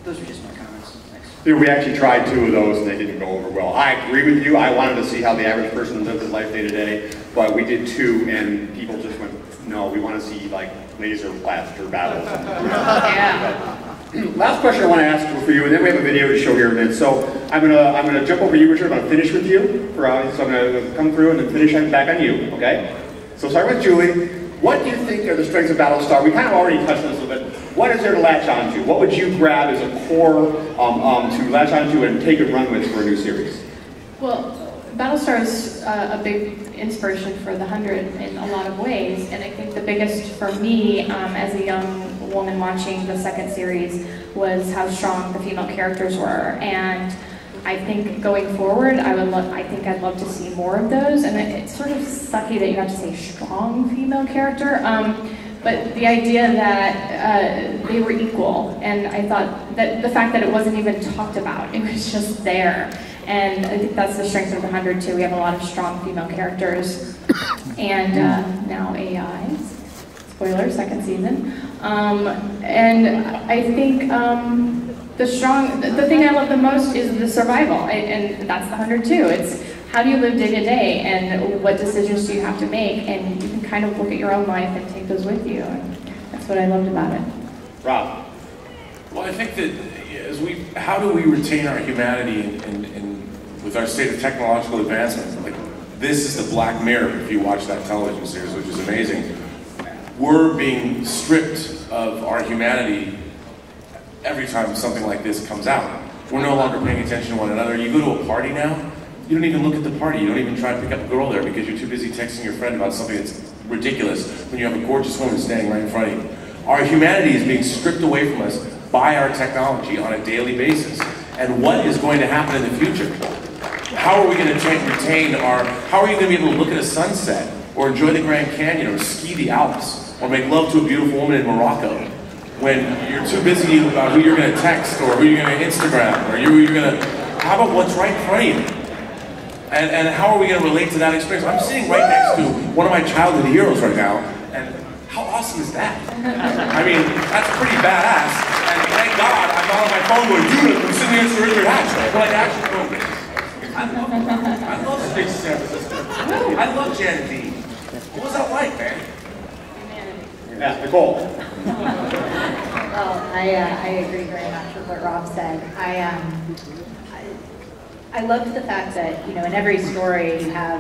Those are just my comments. Thanks. Yeah, we actually tried 2 of those and they didn't go over well. I agree with you. I wanted to see how the average person lives his life day to day, but we did 2 and people just went, no, we want to see like laser blaster battles. Yeah. Last question I want to ask for you, and then we have a video to show here in a minute. So I'm gonna jump over you, Richard. I'm gonna finish with you. So I'm gonna come through and then finish back on you. Okay? So start with Julie. What do you think are the strengths of Battlestar? We kind of already touched on this a little bit. What is there to latch onto? What would you grab as a core to latch onto and take and run with for a new series? Well, Battlestar is a big inspiration for The 100 in a lot of ways, and I think the biggest for me as a young woman watching the second series was how strong the female characters were, and I think going forward, I think I'd love to see more of those. And it's sort of sucky that you have to say strong female character, but the idea that they were equal, and I thought that the fact that it wasn't even talked about, it was just there. And I think that's the strength of The 100 too. We have a lot of strong female characters, and now AI. Spoiler, second season. And I think the thing I love the most is the survival, and that's The 100 too. It's how do you live day to day, and what decisions do you have to make, and you can kind of look at your own life and take those with you. And that's what I loved about it. Rob. Well, I think that how do we retain our humanity with our state of technological advancement? Like, this is the Black Mirror, if you watch that television series, which is amazing. We're being stripped of our humanity every time something like this comes out. We're no longer paying attention to one another. You go to a party now, you don't even look at the party. You don't even try to pick up a girl there because you're too busy texting your friend about something that's ridiculous when you have a gorgeous woman standing right in front of you. Our humanity is being stripped away from us by our technology on a daily basis. And what is going to happen in the future? How are we going to retain how are you going to be able to look at a sunset or enjoy the Grand Canyon or ski the Alps or make love to a beautiful woman in Morocco when you're too busy about who you're going to text or who you're going to Instagram or who you're going to, how about what's right in front of you? And how are we going to relate to that experience? I'm sitting right next to one of my childhood heroes right now, and how awesome is that? I mean, that's pretty badass, and thank God I'm not on my phone going, dude, I'm sitting next to Richard Hatch. But like, actually going, I love Big San Francisco. I love Janet D. What was that like, man? Yeah, Nicole. Well, I agree very much with what Rob said. I loved the fact that, you know, in every story you have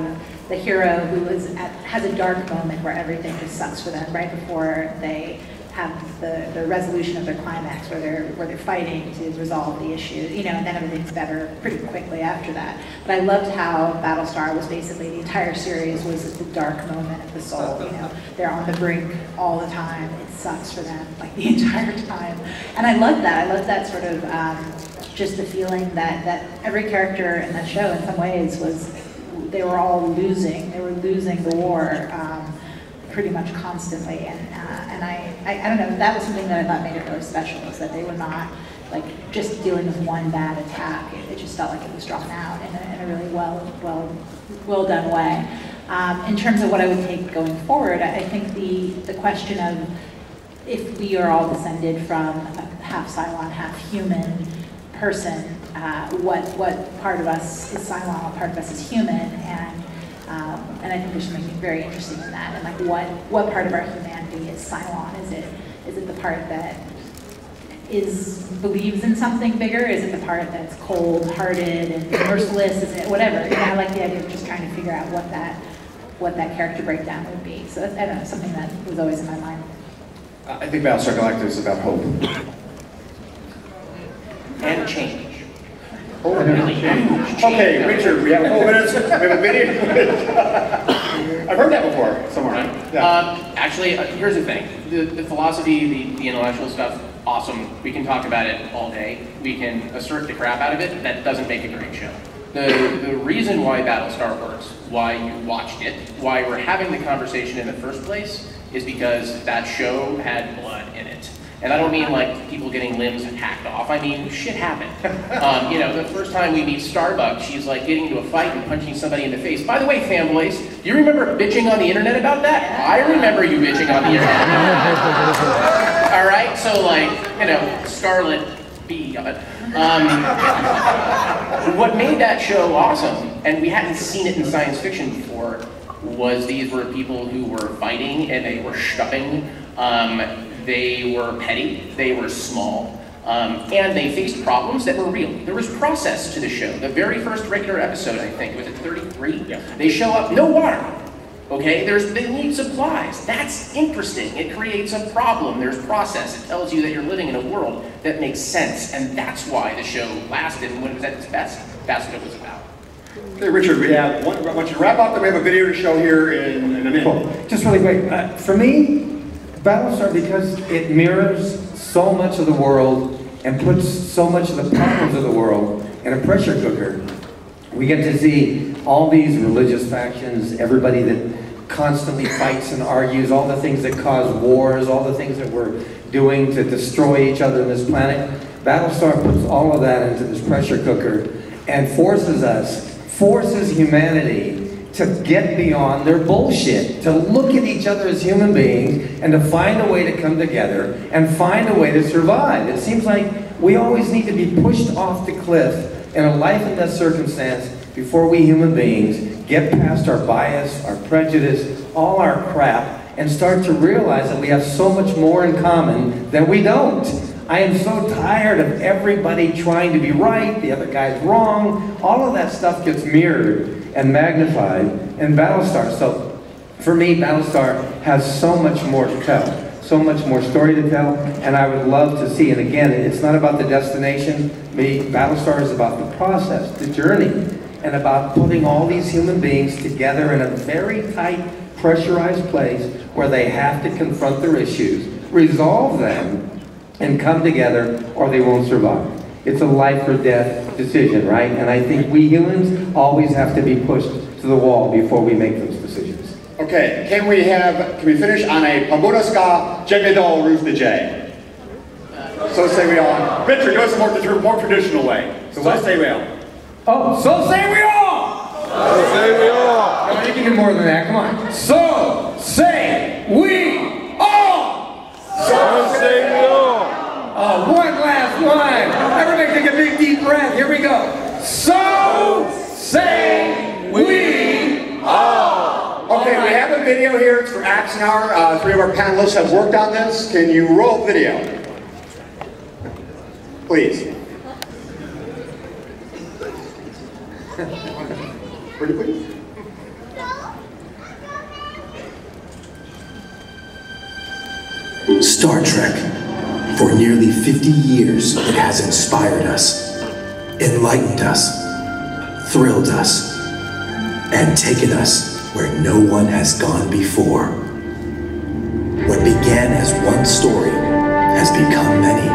the hero who has a dark moment where everything just sucks for them right before they have the resolution of their climax, where they're fighting to resolve the issue, you know, and then everything's better pretty quickly after that. But I loved how Battlestar was basically, the entire series was the dark moment of the soul, you know. They're on the brink all the time. It sucks for them, like, the entire time. And I loved that. I loved that sort of, just the feeling that every character in that show in some ways they were all losing. They were losing the war pretty much constantly. And I don't know, that was something that I thought made it really special, is that they were not like just dealing with one bad attack. It just felt like it was drawn out in a really well done way. In terms of what I would take going forward, I think the question of if we are all descended from a half Cylon, half human person, what part of us is Cylon, what part of us is human, and I think there's something very interesting in that, and like what part of our humanity is Cylon? Is it the part that believes in something bigger? Is it the part that's cold-hearted and merciless? Is it whatever? And I like the idea of just trying to figure out what that character breakdown would be. So that's, I don't know, something that was always in my mind. I think Battlestar Galacta is about hope. And change. Oh, really huge. Okay, Richard, we have 4 minutes. We have a video. I've heard that before somewhere. Yeah. Actually, here's the thing. The philosophy, the intellectual stuff, awesome. We can talk about it all day. We can assert the crap out of it. That doesn't make a great show. The reason why Battlestar works, why you watched it, why we're having the conversation in the first place, is because that show had blood in it. And I don't mean like people getting limbs hacked off. I mean, shit happened. You know, the first time we meet Starbuck, she's like getting into a fight and punching somebody in the face. By the way, fanboys, do you remember bitching on the internet about that? I remember you bitching on the internet. All right, so like, you know, Scarlet B. What made that show awesome, and we hadn't seen it in science fiction before, was these were people who were fighting and they were shoving. They were petty, they were small, and they faced problems that were real. There was process to the show. The very first regular episode, I think, was it 33? Yeah. They show up, no water. Okay, they need supplies. That's interesting. It creates a problem. There's process. It tells you that you're living in a world that makes sense, and that's why the show lasted, and when it was at its best, that's what it was about. Okay, Richard, we have I want you to wrap up, and we have a video to show here in a minute. Cool. Just really quick. For me, Battlestar, because it mirrors so much of the world and puts so much of the problems of the world in a pressure cooker. We get to see all these religious factions, everybody that constantly fights and argues, all the things that cause wars, all the things that we're doing to destroy each other on this planet. Battlestar puts all of that into this pressure cooker and forces humanity to get beyond their bullshit, to look at each other as human beings and to find a way to come together and find a way to survive. It seems like we always need to be pushed off the cliff in a life and death circumstance before we human beings get past our bias, our prejudice, all our crap, and start to realize that we have so much more in common than we don't. I am so tired of everybody trying to be right, the other guy's wrong. All of that stuff gets mirrored and magnified in Battlestar. So for me, Battlestar has so much more to tell, so much more story to tell, and I would love to see, and again, it's not about the destination. Battlestar is about the process, the journey, and about putting all these human beings together in a very tight, pressurized place where they have to confront their issues, resolve them, and come together or they won't survive. It's a life or death decision, right? And I think we humans always have to be pushed to the wall before we make those decisions. Okay, can we finish on a Pamudaska Jegedol Ruth the J? So say we all. Richard, do us a more traditional way. So say we all. Oh, so say we all! So say we all! No, you can do more than that, come on. So say we all! So say we all! One last one. Everybody take a big deep breath. Here we go. So say we all. Okay, we have a video here. It's for Action Hour. 3 of our panelists have worked on this. Can you roll video? Please. Pretty please. Star Trek. For nearly 50 years, it has inspired us, enlightened us, thrilled us, and taken us where no one has gone before. What began as one story has become many.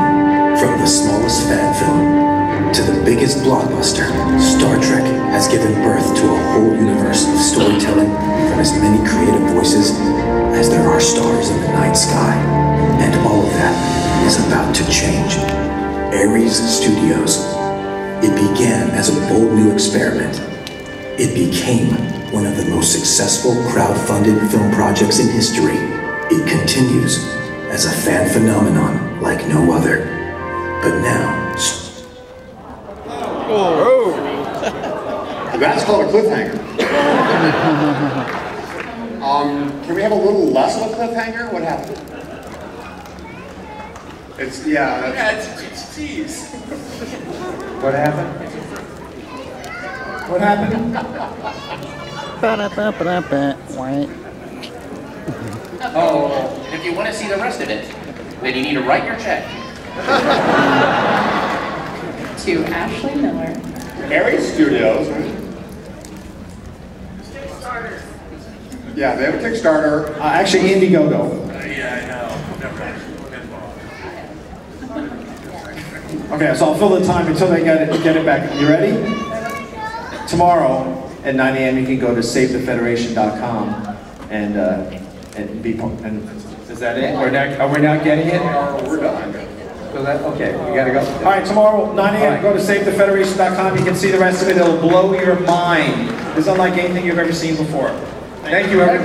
From the smallest fan film to the biggest blockbuster, Star Trek has given birth to a whole universe of storytelling from as many creative voices as there are stars in the night sky. And all of that is about to change. Ares Studios. It began as a bold new experiment. It became one of the most successful crowd-funded film projects in history. It continues as a fan phenomenon like no other. But now... Oh. That's called a cliffhanger. Can we have a little less of a cliffhanger? What happened? It's geez. What happened? What happened? Oh, and if you want to see the rest of it, then you need to write your check. To Ashley Miller. Ares Studios. Yeah, they have a Kickstarter. Actually, Indiegogo. Yeah, I know. Never actually Okay, so I'll fill the time until they get it back. You ready? Tomorrow at 9 a.m. you can go to SaveTheFederation.com and be. And is that it? Are we not getting it? We're done. So that, okay, we gotta go. All right, tomorrow 9 a.m. Go to SaveTheFederation.com. You can see the rest of it. It'll blow your mind. It's unlike anything you've ever seen before. Thank you, everybody.